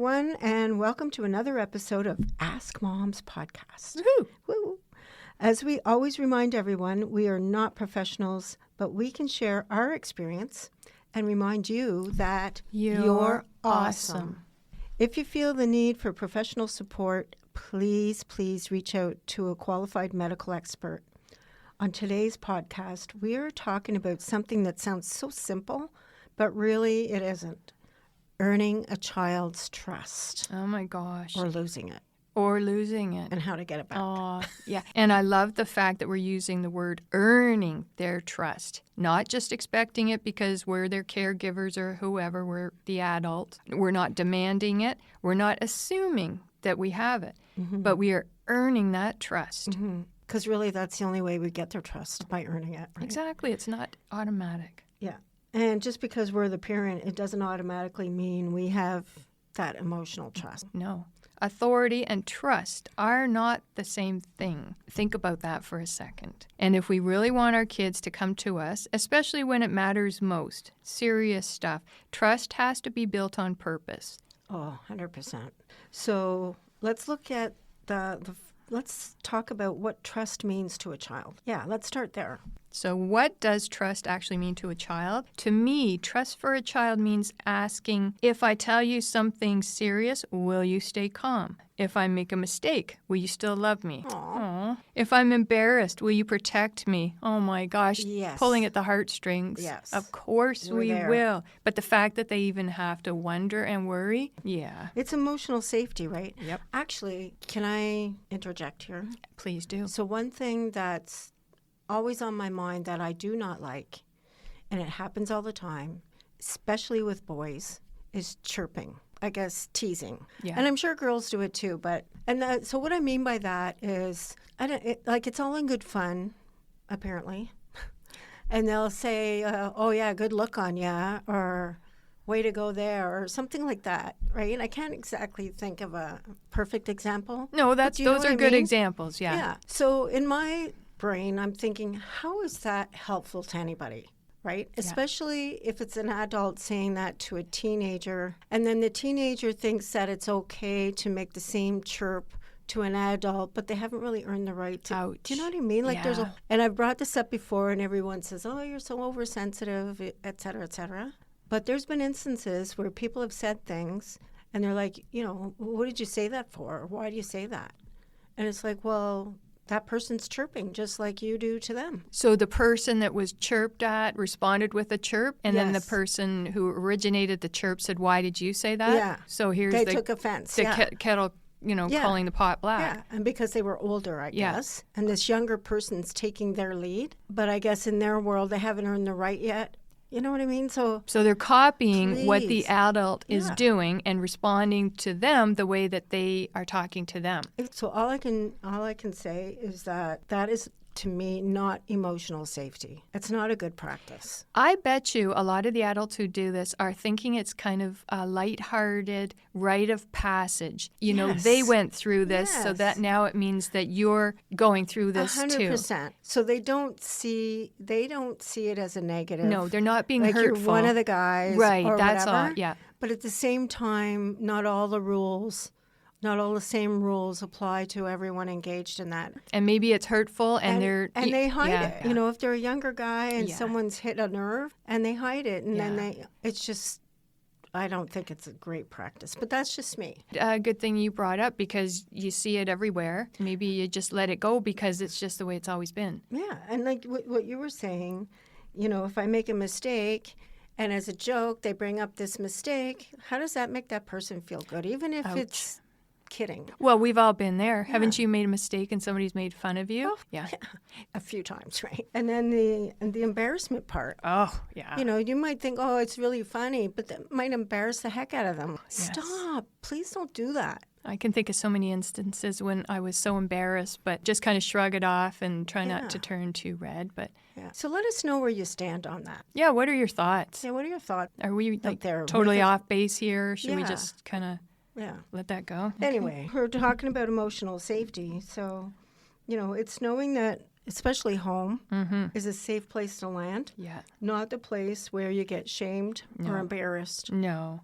everyone, and welcome to another episode of Ask Mom's podcast. Woo-hoo. Woo. As we always remind everyone, we are not professionals, but we can share our experience and remind you that you're awesome. If you feel the need for professional support, please reach out to a qualified medical expert. On today's podcast, we are talking about something that sounds so simple, but really it isn't. Earning a child's trust. Oh my gosh. Or losing it. And how to get it back. Oh, yeah. And I love the fact that we're using the word earning their trust, not just expecting it because we're their caregivers or whoever, we're the adult. We're not demanding it. We're not assuming that we have it, but we are earning that trust. Because really that's the only way we get their trust, by earning it. Right? Exactly. It's not automatic. Yeah. And just because we're the parent, it doesn't automatically mean we have that emotional trust. No. Authority and trust are not the same thing. Think about that for a second. And if we really want our kids to come to us, especially when it matters most, serious stuff, trust has to be built on purpose. Oh, 100%. So let's look at let's talk about what trust means to a child. Yeah, let's start there. So what does trust actually mean to a child? To me, trust for a child means asking, if I tell you something serious, will you stay calm? If I make a mistake, will you still love me? Aww. If I'm embarrassed, will you protect me? Oh my gosh, yes. Pulling at the heartstrings. Yes. Of course we will. But the fact that they even have to wonder and worry, yeah. It's emotional safety, right? Yep. Actually, can I interject here? Please do. So one thing that's always on my mind that I do not like, and it happens all the time, especially with boys, is chirping. I guess teasing. Yeah. And I'm sure girls do it too. So what I mean by that is, it's all in good fun, apparently. And they'll say, oh yeah, good look on ya, or way to go there, or something like that, right? I can't exactly think of a perfect example. No, those are good examples, yeah. Yeah. So in my brain, I'm thinking, how is that helpful to anybody, right? Yeah. Especially if it's an adult saying that to a teenager, and then the teenager thinks that it's okay to make the same chirp to an adult, but they haven't really earned the right to. Ouch. Do you know what I mean? Like and I've brought this up before, and everyone says, oh, you're so oversensitive, et cetera, et cetera. But there's been instances where people have said things, and they're like, what did you say that for? Why do you say that? And it's like, well, that person's chirping just like you do to them. So the person that was chirped at responded with a chirp, and then the Yes. person who originated the chirp said, why did you say that? Yeah. So here's They took offense. the Yeah. kettle, calling the pot black. Yeah, and because they were older, I Yeah. guess. And this younger person's taking their lead. But I guess in their world, they haven't earned the right yet. You know what I mean? So they're copying what the Please. adult is Yeah. doing and responding to them the way that they are talking to them. So all I can say is that is, to me, not emotional safety. It's not a good practice. I bet you a lot of the adults who do this are thinking it's kind of a lighthearted rite of passage. Yes. They went through this, so Yes. that now it means that you're going through this 100%. So they don't see it as a negative. No, they're not being like hurtful. You're one of the guys, right? or That's whatever. all. Yeah. But at the same time, not all the same rules apply to everyone engaged in that. And maybe it's hurtful, and they hide it. Yeah. If they're a younger guy and Yeah. someone's hit a nerve, and they hide it, and Yeah. then it's just. I don't think it's a great practice, but that's just me. Good thing you brought up, because you see it everywhere. Maybe you just let it go because it's just the way it's always been. Yeah, and like what you were saying, if I make a mistake, and as a joke they bring up this mistake, how does that make that person feel good, even if Ouch. it's kidding? Well, we've all been there. Yeah. Haven't you made a mistake and somebody's made fun of you? Yeah. A few times, right? And then the embarrassment part. Oh, yeah. You might think, oh, it's really funny, but that might embarrass the heck out of them. Yes. Stop. Please don't do that. I can think of so many instances when I was so embarrassed, but just kind of shrug it off and try not to turn too red. But yeah. So let us know where you stand on that. yeah, what are your thoughts? Yeah, what are your thoughts? Are we there totally with it? off base here? Should we Yeah. just kind of let that go? Okay. Anyway, we're talking about emotional safety. So, it's knowing that especially home, is a safe place to land. Yeah. Not the place where you get shamed or embarrassed. No.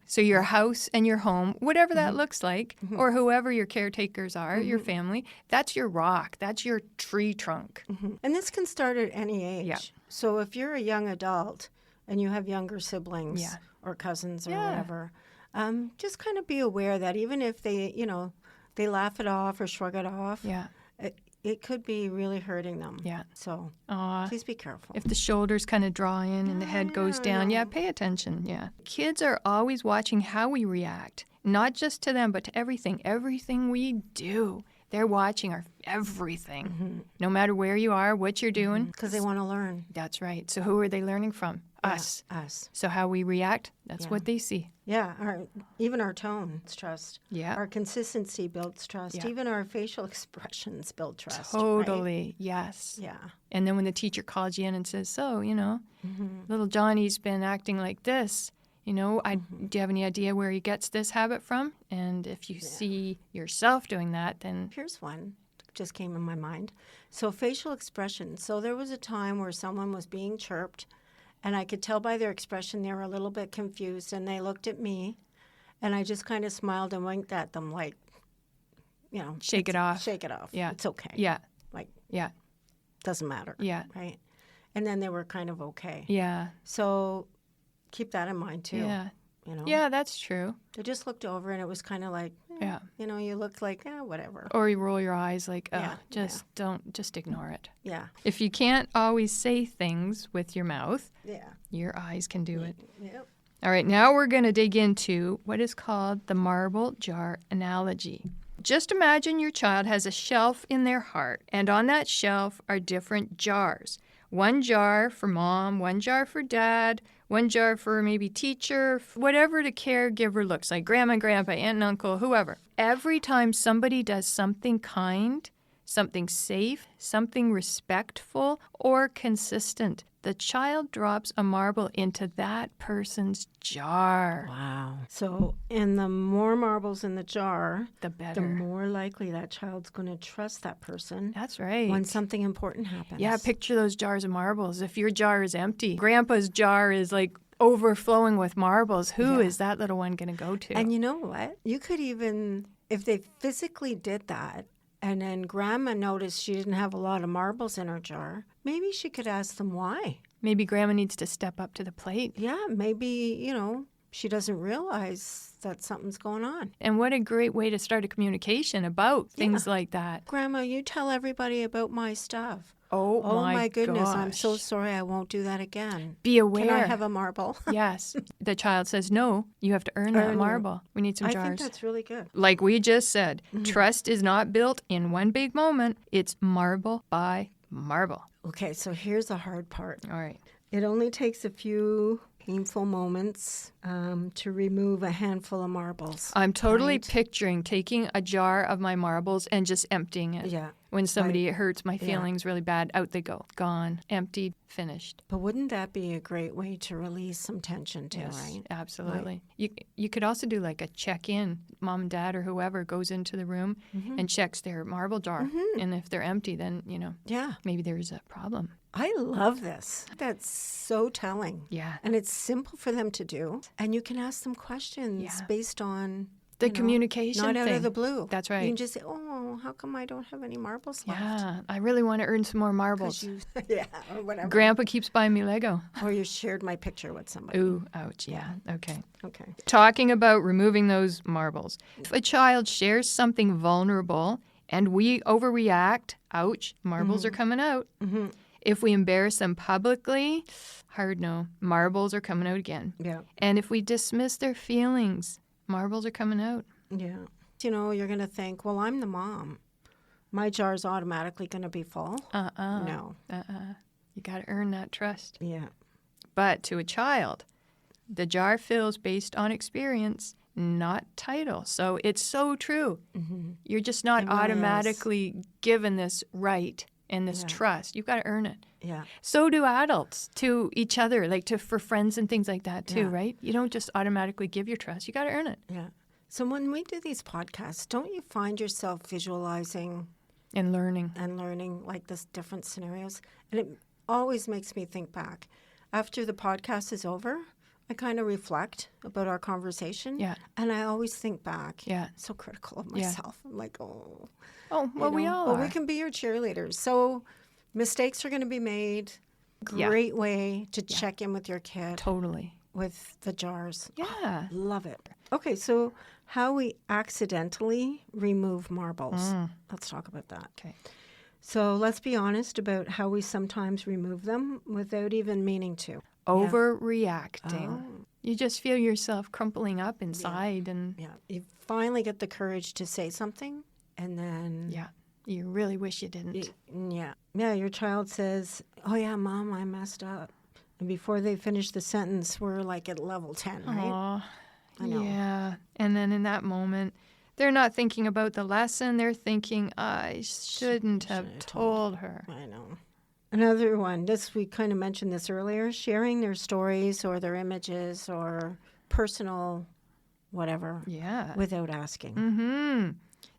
So your house and your home, whatever that looks like, or whoever your caretakers are, your family, that's your rock. That's your tree trunk. And this can start at any age. Yeah. So if you're a young adult and you have younger siblings Yeah. or cousins or Yeah. whatever, just kind of be aware that even if they, they laugh it off or shrug it off, Yeah. it could be really hurting them. Yeah. So Aw. please be careful. If the shoulders kind of draw in and the head goes down, pay attention. Yeah. Kids are always watching how we react, not just to them, but to everything. Everything we do. They're watching our everything, no matter where you are, what you're doing. Because they want to learn. That's right. So who are they learning from? Us. Us. So how we react, that's what they see. Yeah. Even our tone is trust. Yeah. Our consistency builds trust. Yeah. Even our facial expressions build trust. Right? Totally. Yes. Yeah. And then when the teacher calls you in and says, so, little Johnny's been acting like this, do you have any idea where he gets this habit from? And if you see yourself doing that, then... Here's one that just came in my mind. So facial expressions. So there was a time where someone was being chirped, and I could tell by their expression they were a little bit confused, and they looked at me, and I just kind of smiled and winked at them like, Shake it off. Shake it off. Yeah. It's okay. Yeah. Like, Yeah. doesn't matter. Yeah. Right? And then they were kind of okay. Yeah. So keep that in mind, too. Yeah. You know? Yeah, that's true. They just looked over, and it was kind of like, Yeah. you looked like, whatever. Or you roll your eyes like, Yeah, just ignore it. Yeah. If you can't always say things with your mouth, Yeah. your eyes can do it. Yep. All right, now we're going to dig into what is called the marble jar analogy. Just imagine your child has a shelf in their heart, and on that shelf are different jars. One jar for mom, one jar for dad, one jar for maybe teacher, whatever the caregiver looks like, grandma, grandpa, aunt and uncle, whoever. Every time somebody does something kind, something safe, something respectful, or consistent, the child drops a marble into that person's jar. Wow. So, and the more marbles in the jar, The better. the more likely that child's going to trust that person That's right. when something important happens. Yeah, picture those jars of marbles. If your jar is empty, grandpa's jar is like overflowing with marbles, who is that little one going to go to? And you know what? You could even, if they physically did that, and then grandma noticed she didn't have a lot of marbles in her jar, maybe she could ask them why. Maybe grandma needs to step up to the plate. Yeah, maybe, she doesn't realize that something's going on. And what a great way to start a communication about things like that. Grandma, you tell everybody about my stuff. Oh my goodness, gosh. I'm so sorry, I won't do that again. Be aware. Can I have a marble? Yes. The child says, no, you have to earn that Earn it. marble. We need some I jars. think that's really good. Like we just said, trust is not built in one big moment. It's marble by marble. Okay, so here's the hard part. All right. It only takes a few painful moments to remove a handful of marbles. I'm totally right? picturing taking a jar of my marbles and just emptying it. Yeah. When somebody hurts my feelings really bad, out they go. Gone, emptied, finished. But wouldn't that be a great way to release some tension too, right? Absolutely. You could also do like a check-in. Mom and dad or whoever goes into the room and checks their marble jar. And if they're empty, then, Yeah. maybe there's a problem. I love this. That's so telling. Yeah. And it's simple for them to do. And you can ask them questions based on The communication not out thing. of the blue. That's right. You can just say, "Oh, how come I don't have any marbles left?" Yeah, I really want to earn some more 'Cause marbles. yeah, or whatever. Grandpa keeps buying me Lego. Or you shared my picture with somebody. Ooh, ouch, yeah. Okay. Okay. Talking about removing those marbles. If a child shares something vulnerable and we overreact, ouch, marbles are coming out. If we embarrass them publicly, hard no, marbles are coming out again. Yeah. And if we dismiss their feelings, marbles are coming out. Yeah. You're going to think, well, I'm the mom. My jar's automatically going to be full. No. You got to earn that trust. Yeah. But to a child, the jar fills based on experience, not title. So it's so true. You're just not It really automatically given this right and this trust. You've got to earn it. Yeah. So do adults to each other, like for friends and things like that too, Yeah. right? You don't just automatically give your trust. You got to earn it. Yeah. So when we do these podcasts, don't you find yourself visualizing And learning. like this different scenarios. And it always makes me think back. After the podcast is over, I kind of reflect about our conversation. Yeah. And I always think back. Yeah. So critical of myself. I'm like, oh. Oh, well, we all are. We can be your cheerleaders. So mistakes are going to be made. Great way to check in with your kid. Totally. With the jars. Yeah. Oh, love it. Okay, so how we accidentally remove marbles. Let's talk about that. Okay. So let's be honest about how we sometimes remove them without even meaning to. Overreacting. Oh. You just feel yourself crumpling up inside and You finally get the courage to say something and then you really wish you didn't. Your child says, "Oh yeah, Mom, I messed up." And before they finish the sentence, we're like at level 10, right? Aw, I know. yeah. And then in that moment, they're not thinking about the lesson. They're thinking, I shouldn't have told her. I know. Another one, we kind of mentioned this earlier, sharing their stories or their images or personal whatever without asking. Mm-hmm.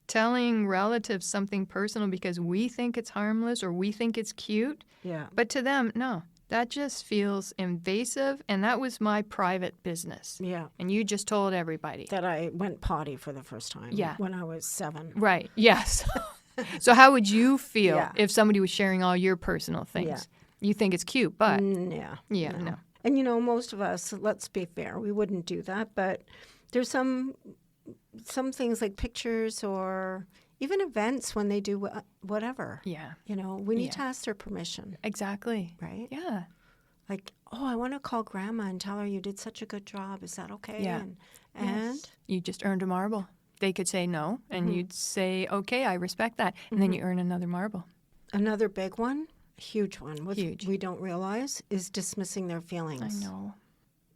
Telling relatives something personal because we think it's harmless or we think it's cute. Yeah. But to them, no. That just feels invasive, and that was my private business. Yeah. And you just told everybody. That I went potty for the first time when I was 7. Right, yes. So how would you feel if somebody was sharing all your personal things? Yeah. You think it's cute, but... No. And, most of us, let's be fair, we wouldn't do that, but there's some things like pictures or... even events when they do whatever. Yeah. We need to ask their permission. Exactly. Right? Yeah. Like, I want to call Grandma and tell her you did such a good job. Is that okay? Yeah. And you just earned a marble. They could say no, and you'd say, okay, I respect that. And then you earn another marble. Another big one, a huge one, Huge. we don't realize, is dismissing their feelings. I know.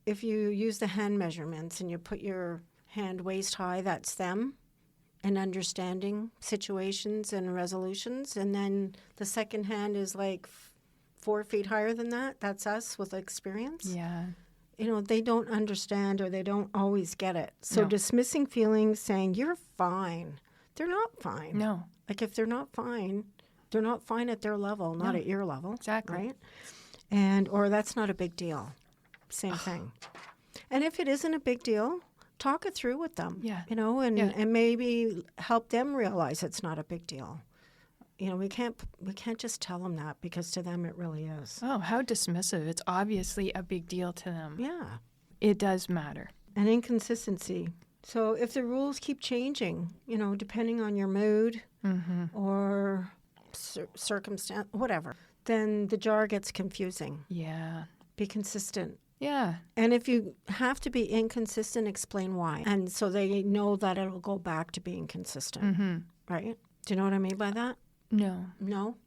If you use the hand measurements and you put your hand waist high, that's them. And understanding situations and resolutions. And then the second hand is like 4 feet higher than that. That's us with experience. Yeah. They don't understand or they don't always get it. So dismissing feelings, saying, you're fine. They're not fine. No. Like if they're not fine at their level, not at your level. Exactly. Right? Or that's not a big deal. Same thing. And if it isn't a big deal, talk it through with them, and maybe help them realize it's not a big deal. We can't just tell them that because to them it really is. Oh, how dismissive. It's obviously a big deal to them. Yeah. It does matter. And inconsistency. So if the rules keep changing, depending on your mood or circumstance, whatever, then the jar gets confusing. Yeah. Be consistent. Yeah. And if you have to be inconsistent, explain why. And so they know that it'll go back to being consistent. Right? Do you know what I mean by that? No. No?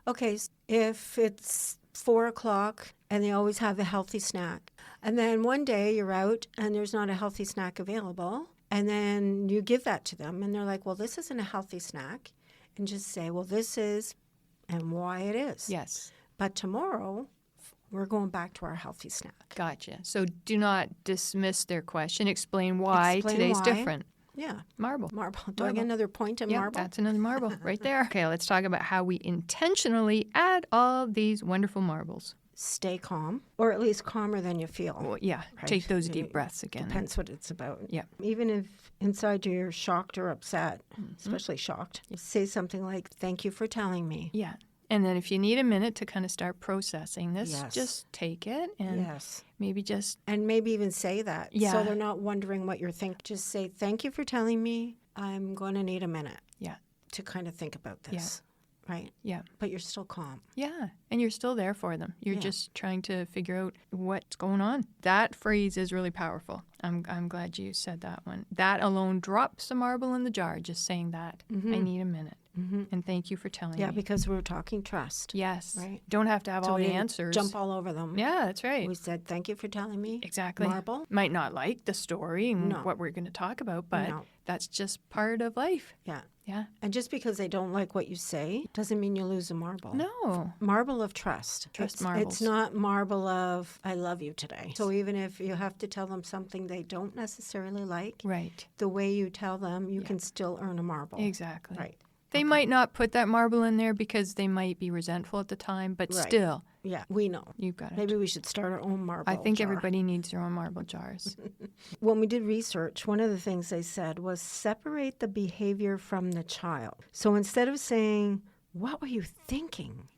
Okay. If it's 4 o'clock and they always have a healthy snack, and then one day you're out and there's not a healthy snack available, and then you give that to them and they're like, well, this isn't a healthy snack. And just say, well, this is and why it is. Yes. But tomorrow... we're going back to our healthy snack. Gotcha. So do not dismiss their question. Explain why today's different. Yeah. Marble. Do I get another point in marble? That's another marble right there. Okay, let's talk about how we intentionally add all these wonderful marbles. Stay calm, or at least calmer than you feel. Well, yeah, right? Take those deep breaths again. Depends what it's about. Yeah. Even if inside you're shocked or upset, especially shocked, say something like, thank you for telling me. Yeah. And then if you need a minute to kind of start processing this, just take it and maybe just... And maybe even say that. Yeah. So they're not wondering what you're thinking. Just say, thank you for telling me. I'm going to need a minute. Yeah. To kind of think about this. Yeah. Right? Yeah. But you're still calm. Yeah. And you're still there for them. You're just trying to figure out what's going on. That phrase is really powerful. I'm glad you said that one. That alone drops a marble in the jar, just saying that. I need a minute. And thank you for telling me. Yeah, because we're talking trust. Yes. Right? Don't have to have all the answers. Jump all over them. Yeah, that's right. We said, thank you for telling me. Exactly. Marble. Might not like the story and what we're going to talk about, but that's just part of life. Yeah. Yeah. And just because they don't like what you say doesn't mean you lose a marble. No. Marble of trust. Trust marbles. It's not marble of, I love you today. So even if you have to tell them something they don't necessarily like, right, the way you tell them, you can still earn a marble. Exactly. Right. They might not put that marble in there because they might be resentful at the time, but Right. still, Yeah, we know. you've got it. Maybe we should start our own marble I think jar. everybody needs their own marble jars. When we did research, one of the things they said was separate the behavior from the child. So instead of saying, what were you thinking?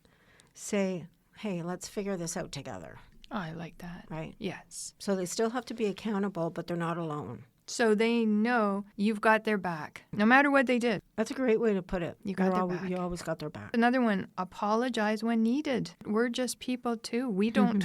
Say, hey, let's figure this out together, Oh, I like that. right? Yes. So they still have to be accountable, but they're not alone. So they know you've got their back, no matter what they did. That's a great way to put it. You got their back. You always got their back. Another one, apologize when needed. We're just people too. We don't,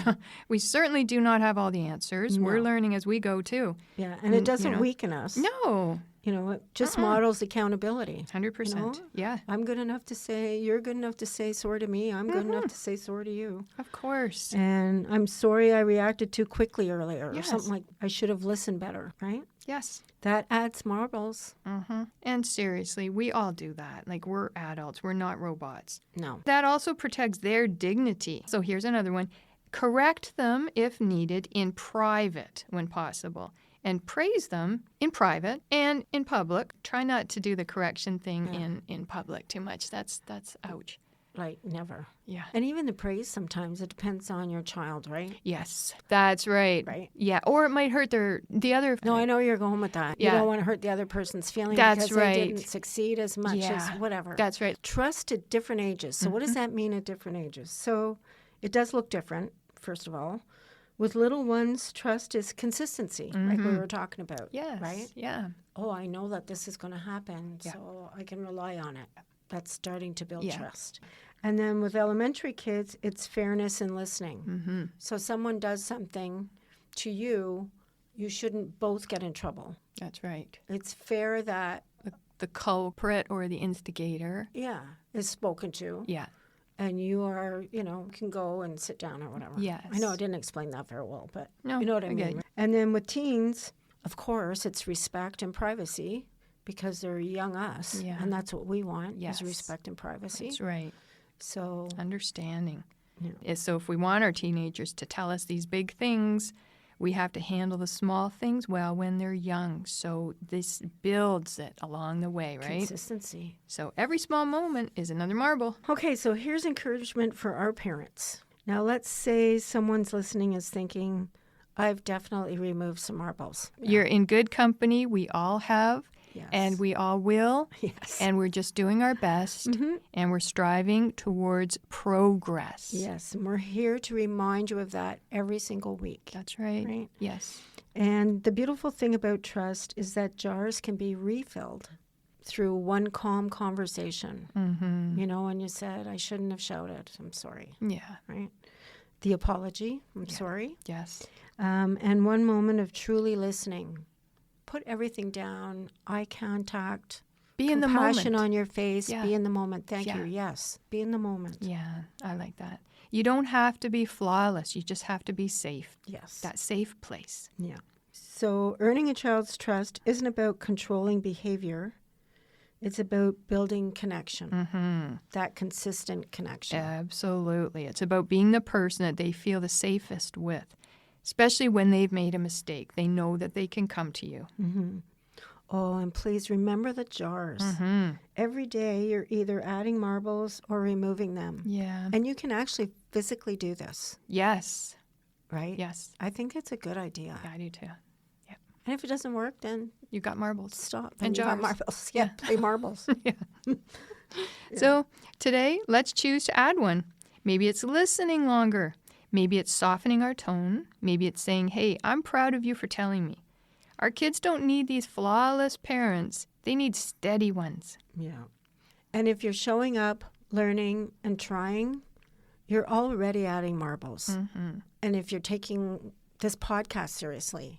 we certainly do not have all the answers. No. We're learning as we go too. Yeah, and it doesn't know. weaken us. No, You know, it just models accountability. 100%. You know? Yeah, I'm good enough to say, you're good enough to say sorry to me. I'm good enough to say sorry to you. of course. And I'm sorry I reacted too quickly earlier, Yes. or something like I should have listened better, right? Yes. That adds marbles. And seriously, we all do that. Like, we're adults. We're not robots. No. That also protects their dignity. So here's another one. Correct them if needed in private when possible. And praise them in private and in public. Try not to do the correction thing in public too much. That's ouch. Right, never. Yeah. And even the praise sometimes, it depends on your child, right? Yes, that's right. Right. Yeah, or it might hurt the other. No, I know you're going with that. You Yeah. don't want to hurt the other person's feelings That's because right. they didn't succeed as much as Yeah. whatever. That's right. Trust at different ages. So what Mm-hmm. does that mean at different ages? So it does look different, first of all. With little ones, trust is consistency, like we were talking about. Yes. Right? Yeah. Oh, I know that this is going to happen, Yeah. so I can rely on it. That's starting to build Yeah. trust. And then with elementary kids, it's fairness and listening. Mm-hmm. So someone does something to you, you shouldn't both get in trouble. That's right. It's fair that, The culprit or the instigator. is spoken to. Yeah. And you are, can go and sit down or whatever. Yes. I know I didn't explain that very well, but No, you know what I I get mean. it. And then with teens, of course, it's respect and privacy because they're young us. Yeah. And that's what we want Yes. is respect and privacy. That's right. So, Understanding. Yeah. So if we want our teenagers to tell us these big things, we have to handle the small things well when they're young. So this builds it along the way, right? consistency. So every small moment is another marble. Okay, so here's encouragement for our parents. Now, let's say someone's listening is thinking, I've definitely removed some marbles. You're in good company. We all have. Yes. And we all will. Yes. And we're just doing our best. And we're striving towards progress. Yes, and we're here to remind you of that every single week. That's right. Right. Yes. And the beautiful thing about trust is that jars can be refilled through one calm conversation. Mm-hmm. You know, when you said, I shouldn't have shouted, I'm sorry, Yeah. right? The apology, I'm sorry. Yes. And one moment of truly listening. Put everything down, eye contact, Be in the compassion moment. on your face, Yeah. be in the moment. Thank Yeah. you. Yes, be in the moment. Yeah, I like that. You don't have to be flawless. You just have to be safe. Yes. That safe place. Yeah. So earning a child's trust isn't about controlling behavior. It's about building connection, Mm-hmm. that consistent connection. Absolutely. It's about being the person that they feel the safest with, especially when they've made a mistake. They know that they can come to you. Mm-hmm. Oh, and please remember the jars. Mm-hmm. Every day you're either adding marbles or removing them. Yeah. And you can actually physically do this, Yes. right? Yes. I think it's a good idea. Yeah, I do too. And if it doesn't work, then You got marbles. stop. And you got jars. marbles. Yeah, play marbles. So today, let's choose to add one. Maybe it's listening longer. Maybe it's softening our tone. Maybe it's saying, hey, I'm proud of you for telling me. Our kids don't need these flawless parents. They need steady ones. Yeah. And if you're showing up, learning, and trying, you're already adding marbles. Mm-hmm. And if you're taking this podcast seriously,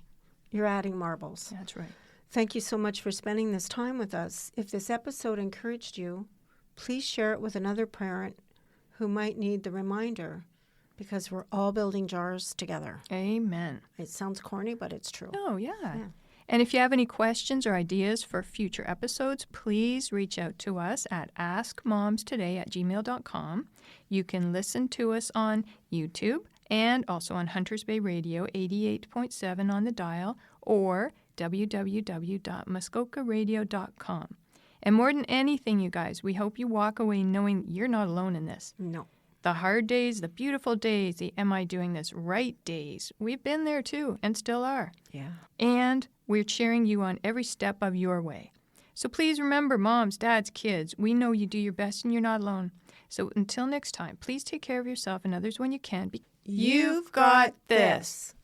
you're adding marbles. That's right. Thank you so much for spending this time with us. If this episode encouraged you, please share it with another parent who might need the reminder, because we're all building jars together. Amen. It sounds corny, but it's true. Oh, yeah. And if you have any questions or ideas for future episodes, please reach out to us at askmomstoday@gmail.com. You can listen to us on YouTube and also on Hunters Bay Radio 88.7 on the dial or www.muskokaradio.com. And more than anything, you guys, we hope you walk away knowing you're not alone in this. No. The hard days, the beautiful days, the am I doing this right days, we've been there too and still are. Yeah. And we're cheering you on every step of your way. So please remember, moms, dads, kids, we know you do your best and you're not alone. So until next time, please take care of yourself and others when you can. You've got this.